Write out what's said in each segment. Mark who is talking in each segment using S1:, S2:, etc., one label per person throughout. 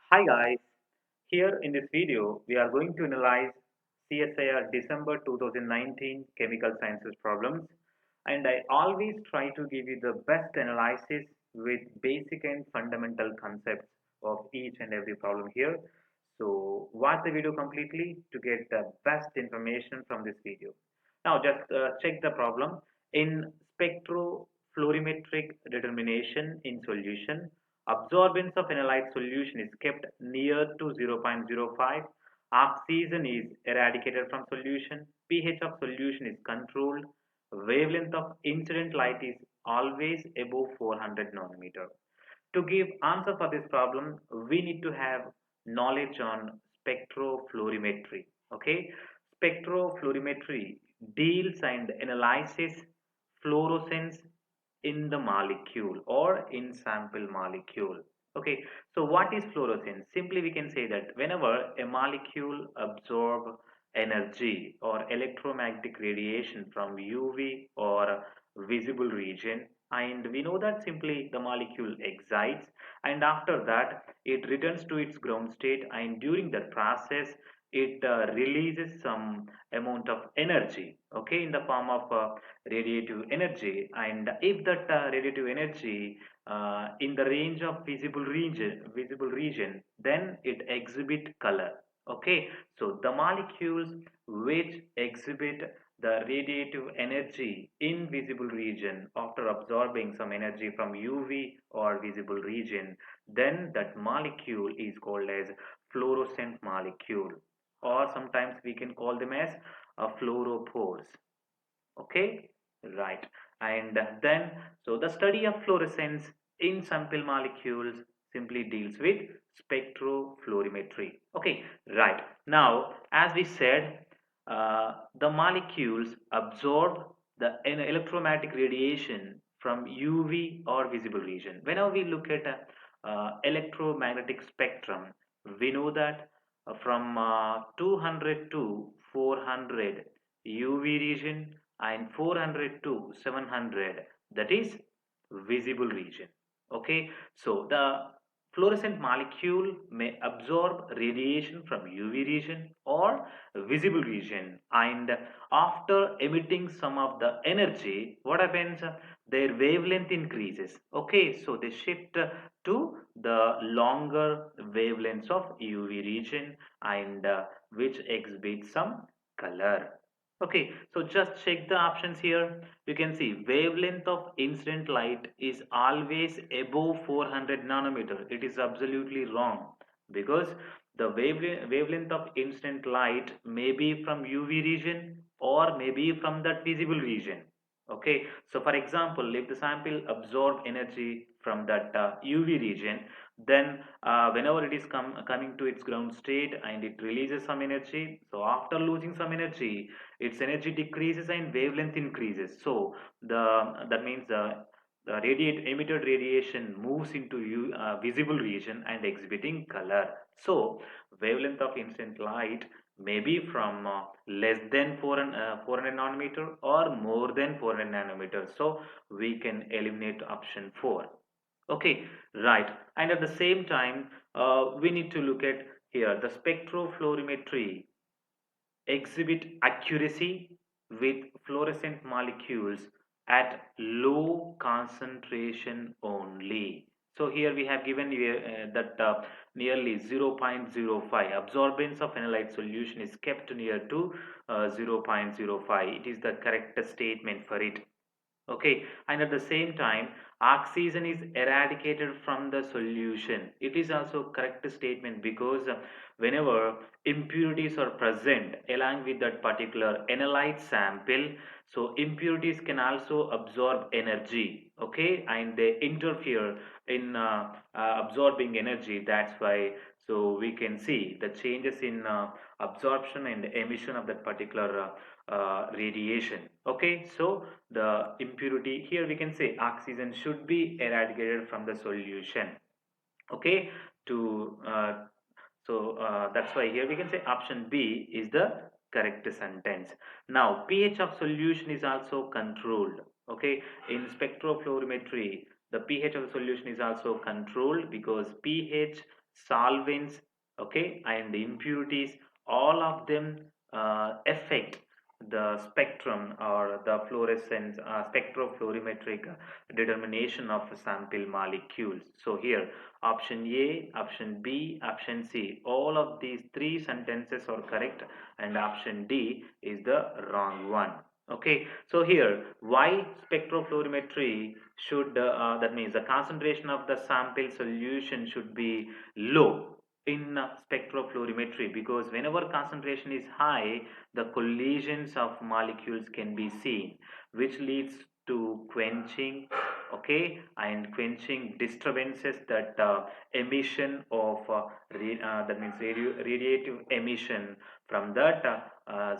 S1: Hi guys, here in this video we are going to analyze CSIR December 2019 chemical sciences problems, and I always try to give you the best analysis with basic and fundamental concepts of each and every problem here. So watch the video completely to get the best information from this video. Now just check the problem in spectrofluorimetric determination in solution. Absorbance of analyte solution is kept near to 0.05. Oxygen is eradicated from solution. pH of solution is controlled. Wavelength of incident light is always above 400 nanometer. To give answer for this problem, we need to have knowledge on spectrofluorimetry. Okay, spectrofluorimetry deals and analyzes fluorescence in the molecule or in sample molecule. Okay, so what is fluorescence? Simply we can say that whenever a molecule absorb energy or electromagnetic radiation from UV or visible region, and we know that simply the molecule excites, and after that it returns to its ground state, and during that process it releases some amount of energy, okay, in the form of radiative energy. And if that radiative energy in the range of visible region, then it exhibit color. Okay, so the molecules which exhibit the radiative energy in visible region after absorbing some energy from UV or visible region, then that molecule is called as fluorescent molecule, or sometimes we can call them as fluoropores. Okay, right. And then, so the study of fluorescence in sample molecules simply deals with spectrofluorimetry. Okay, right. Now, as we said, the molecules absorb the electromagnetic radiation from UV or visible region. Whenever we look at a electromagnetic spectrum, we know that from 200 to 400 UV region and 400 to 700, that is visible region. Okay, so the fluorescent molecule may absorb radiation from UV region or visible region, and after emitting some of the energy, what happens? Their wavelength increases. Okay, so they shift to the longer wavelengths of UV region, and which exhibits some color. Okay, so just check the options here. You can see wavelength of incident light is always above 400 nanometer. It is absolutely wrong, because the wavelength of incident light may be from UV region or maybe from that visible region. Okay, so for example, if the sample absorb energy from that UV region, then whenever it is coming to its ground state and it releases some energy, so after losing some energy, its energy decreases and wavelength increases. So that means the emitted radiation moves into visible region and exhibiting color. So wavelength of incident light may be from less than 400 nanometer or more than 400 nanometers. So we can eliminate option 4. Okay, right. And at the same time, we need to look at here the spectrofluorimetry exhibit accuracy with fluorescent molecules at low concentration only. So here we have given you that nearly 0.05 absorbance of analyte solution is kept near to 0.05. It is the correct statement for it. Okay, and at the same time oxygen is eradicated from the solution. It is also correct statement, because whenever impurities are present along with that particular analyte sample, so impurities can also absorb energy. Okay, and they interfere in absorbing energy. That's why, so we can see the changes in absorption and emission of that particular radiation. Okay, so the impurity here, we can say oxygen should be eradicated from the solution. Okay, to that's why here we can say option B is the correct sentence. Now pH of solution is also controlled. Okay, in spectrofluorimetry the pH of the solution is also controlled, because pH solvents, okay, and impurities, all of them affect the spectrum or the fluorescence spectrofluoremetric determination of sample molecules. So here option A, option B, option C, all of these three sentences are correct and option D is the wrong one. Okay, so here why spectrofluorimetry should that means the concentration of the sample solution should be low in spectrofluorimetry, because whenever concentration is high the collisions of molecules can be seen, which leads to quenching, okay, and quenching disturbances, that emission of that means radiative emission from that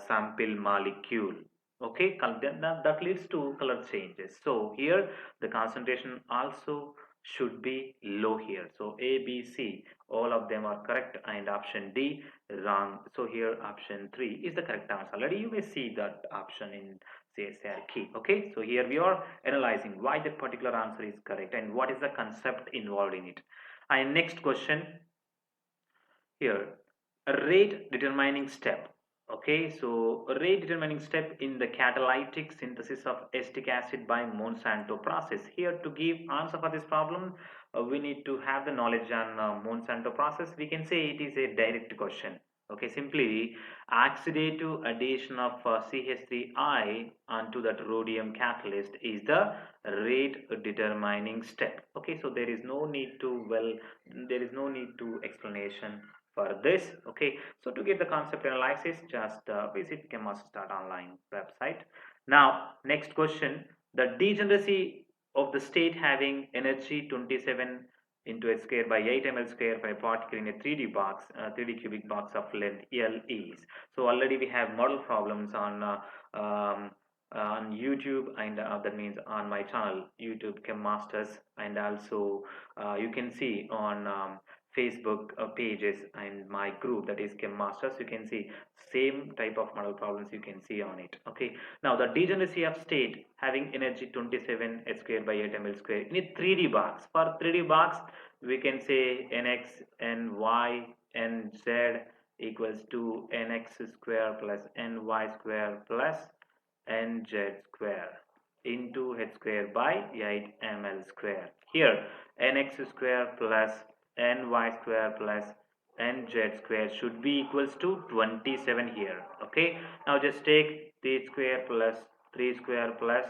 S1: sample molecule. Okay, that leads to color changes. So here the concentration also should be low here. So A, B, C, all of them are correct and option D wrong. So here option 3 is the correct answer. Already you may see that option in CSIR key. Okay, so here we are analyzing why that particular answer is correct and what is the concept involved in it. And next question here, a rate determining step. Okay, so a rate determining step in the catalytic synthesis of acetic acid by Monsanto process. Here to give answer for this problem, we need to have the knowledge on Monsanto process. We can say it is a direct question. Okay, simply oxidative addition of CH3I onto that rhodium catalyst is the rate determining step. Okay, so there is no need to explanation for this. Okay, so to get the concept analysis, just visit CHEMMasters.online website. Now next question, the degeneracy of the state having energy 27 into h square by 8 ml square for a particle in a 3D box, 3D cubic box of length L is. So already we have model problems on YouTube, and that means on my channel YouTube CHEMMasters, and also you can see on Facebook pages and my group, that is CHEMMasters. You can see same type of model problems you can see on it. Okay, now the degeneracy of state having energy 27 h square by 8 ml square in a 3D box. For 3D box we can say nx, ny, nz equals to nx square plus ny square plus nz square into h square by 8 ml square. Here nx square plus ny square plus nz square should be equals to 27 here. Okay, now just take 3 square plus 3 square plus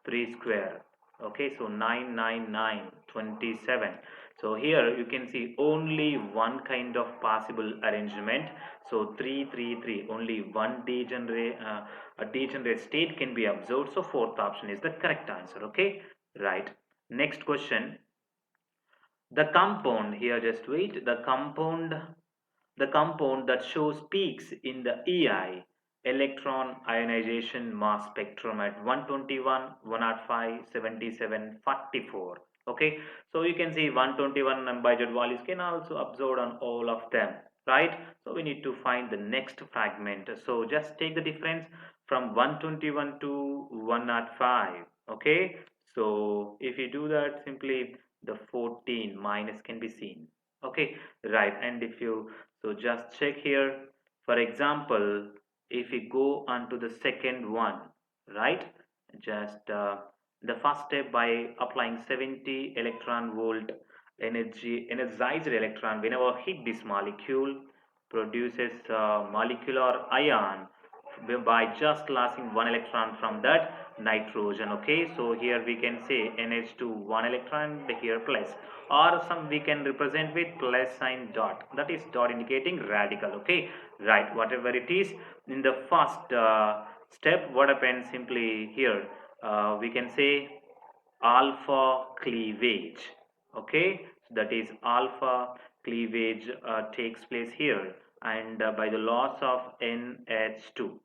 S1: 3 square. Okay, so 9 9 9 27. So here you can see only one kind of possible arrangement. So 3 3 3, only one degenerate state can be observed. So fourth option is the correct answer. Okay, right. Next question, the compound here, just wait, the compound that shows peaks in the EI electron ionization mass spectrum at 121, 105, 77, 44. Okay, so you can see 121 and Byjet values can also observed on all of them, right? So we need to find the next fragment. So just take the difference from 121 to 105. Okay, so if you do that, simply the 14 minus can be seen. Okay, right. And if you, so just check here, for example, if we go on to the second one, right, just the first step by applying 70 electron volt energized electron whenever hit this molecule produces molecular ion by just losing one electron from that nitrogen. Okay, so here we can say NH2 one electron, here plus, or some we can represent with plus sign dot, that is dot indicating radical. Okay, right, whatever it is. In the first step, what happens, simply here we can say alpha cleavage. Okay, so that is alpha cleavage takes place here, and by the loss of NH2,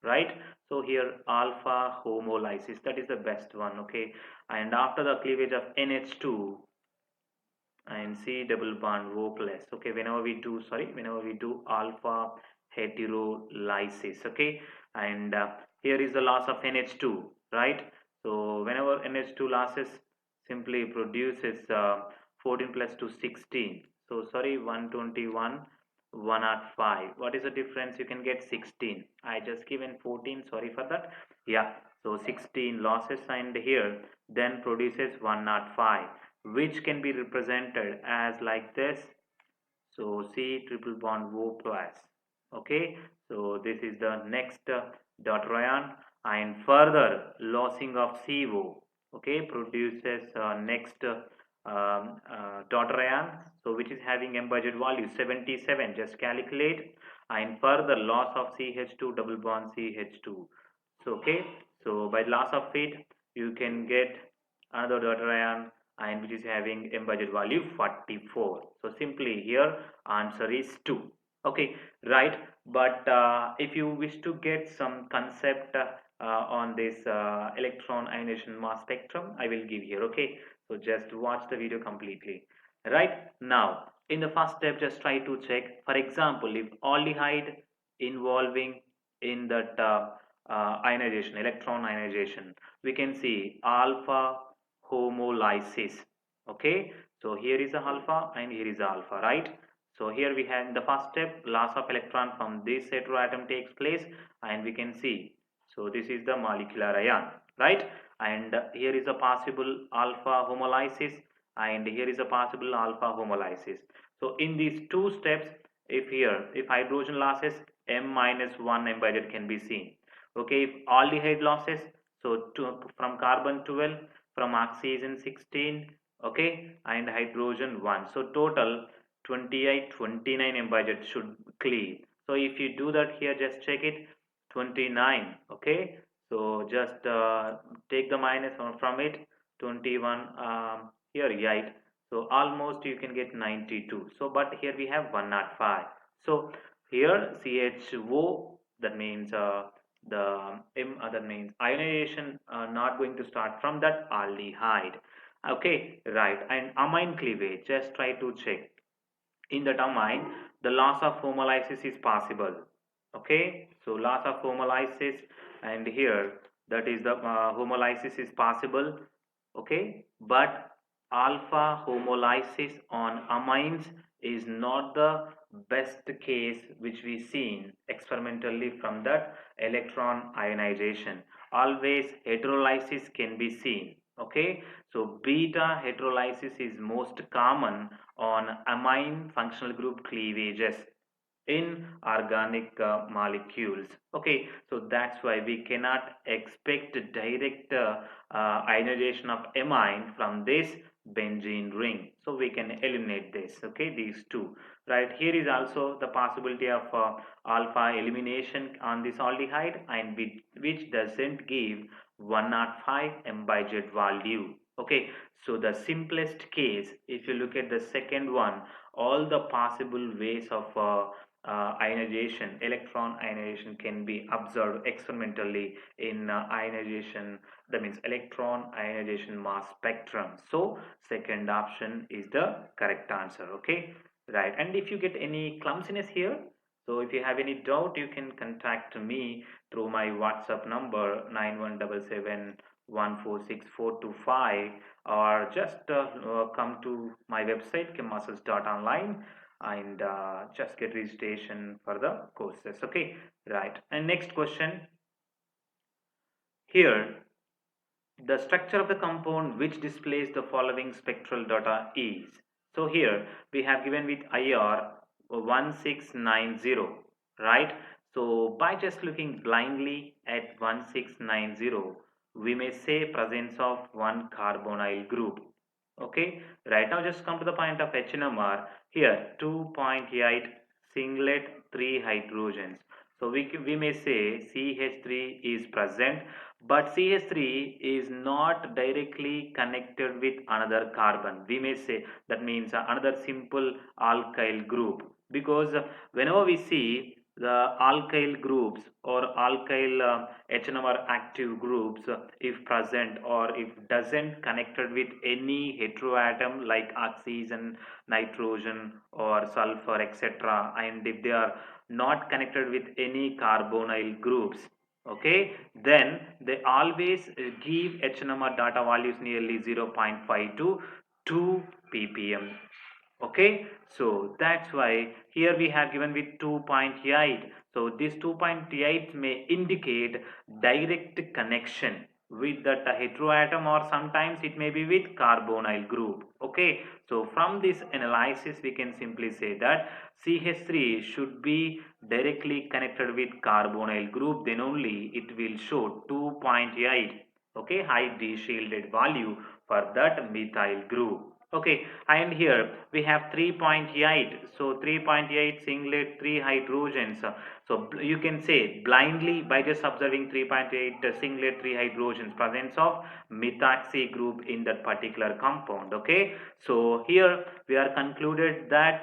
S1: right? So here alpha homolysis, that is the best one. Okay, and after the cleavage of NH2 and C double bond O plus. Okay, whenever we do alpha heterolysis. Okay, and here is the loss of NH2, right? So whenever NH2 losses, simply produces 14 plus 2 16. So sorry, 121, 105. What is the difference? You can get 16. I just given 14. Sorry for that. Yeah. So 16 losses signed here, then produces 105, which can be represented as like this. So C triple bond O plus. Okay. So this is the next daughter ion, and further losing of CO. Okay, produces next daughter ion, so which is having M budget value 77. Just calculate, and further loss of CH2 double bond CH2. So okay, so by loss of it, you can get another daughter ion, and which is having M budget value 44. So simply here answer is 2. Okay, right. But if you wish to get some concept on this electron ionization mass spectrum, I will give here. Okay, so just watch the video completely. Right now, in the first step, just try to check. For example, if aldehyde involving in that ionization, electron ionization, we can see alpha homolysis. Okay, so here is a alpha and here is alpha, right? So here we have in the first step, loss of electron from this heteroatom takes place, and we can see. So this is the molecular ion, right? And here is a possible alpha homolysis, and here is a possible alpha homolysis. So in these two steps, if hydrogen losses, M minus 1 M by Z can be seen. Okay, if aldehyde losses, so from carbon 12, from oxygen 16, okay, and hydrogen 1. So total 28, 29 M by Z should clear. So if you do that here, just check it, 29. Okay, so just take the minus from it, 21 here, right? So almost you can get 92. So but here we have 105. So here CHO, that means that means ionization not going to start from that aldehyde. Okay, right. And amine cleavage, just try to check. In that amine, the loss of homolysis is possible. Okay, so loss of homolysis, and here that is the homolysis is possible. Okay, but alpha homolysis on amines is not the best case which we seen experimentally from that electron ionization. Always heterolysis can be seen. Okay, so beta heterolysis is most common on amine functional group cleavages in organic molecules. Okay, so that's why we cannot expect direct ionization of amine from this benzene ring. So we can eliminate this. Okay, these two. Right, here is also the possibility of alpha elimination on this aldehyde, and which doesn't give 105 M by Z value. Okay, so the simplest case, if you look at the second one, all the possible ways of ionization, electron ionization can be observed experimentally in ionization, that means electron ionization mass spectrum. So second option is the correct answer. Okay, right. And if you get any clumsiness here, so if you have any doubt, you can contact me through my WhatsApp number 9177146425, or just come to my website chemmasters.online and just get registration for the courses. Okay, right. And next question here, the structure of the compound which displays the following spectral data is. So here we have given with IR 1690, right? So by just looking blindly at 1690, we may say presence of one carbonyl group. Okay, right now just come to the point of HNMR. Here 2.8 singlet 3 hydrogens. So we may say CH3 is present, but CH3 is not directly connected with another carbon. We may say that means another simple alkyl group, because whenever we see the alkyl groups or alkyl HNMR active groups, if present or if doesn't connected with any heteroatom like oxygen, nitrogen or sulfur, etc., and if they are not connected with any carbonyl groups, okay, then they always give HNMR data values nearly 0.5 to 2 ppm. Okay, so that's why here we have given with 2.8. So this 2.8 may indicate direct connection with that heteroatom, or sometimes it may be with carbonyl group. Okay, so from this analysis we can simply say that CH3 should be directly connected with carbonyl group, then only it will show 2.8, okay, high de-shielded value for that methyl group. Okay, and here we have 3.8. So 3.8 singlet 3 hydrogens. So you can say blindly by just observing 3.8 singlet 3 hydrogens presence of methoxy group in that particular compound. Okay, so here we are concluded that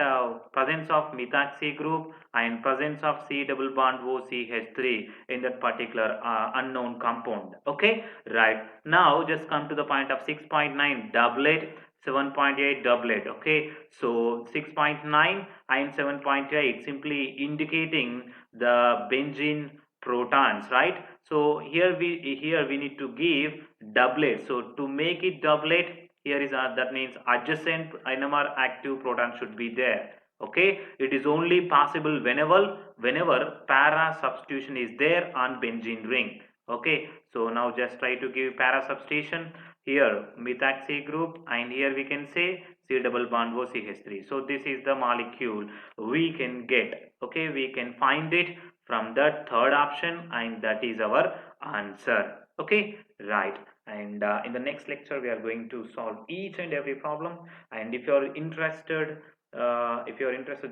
S1: presence of methoxy group and presence of C double bond OCH3 in that particular unknown compound. Okay, right. Now just come to the point of 6.9 doublet, 7.8 doublet. Okay, so 6.9 and 7.8 simply indicating the benzene protons, right? So here we need to give doublet. So to make it doublet, here is that means adjacent NMR active proton should be there. Okay, it is only possible whenever para substitution is there on benzene ring. Okay, so now just try to give para substitution. Here methoxy group, and here we can say C double bond O CH3. So this is the molecule we can get. Okay, we can find it from the third option, and that is our answer. Okay, right. And in the next lecture we are going to solve each and every problem. And if you're interested,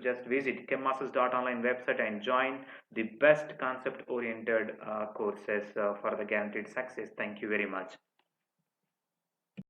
S1: just visit CHEMMasters.online website and join the best concept oriented courses for the guaranteed success. Thank you very much.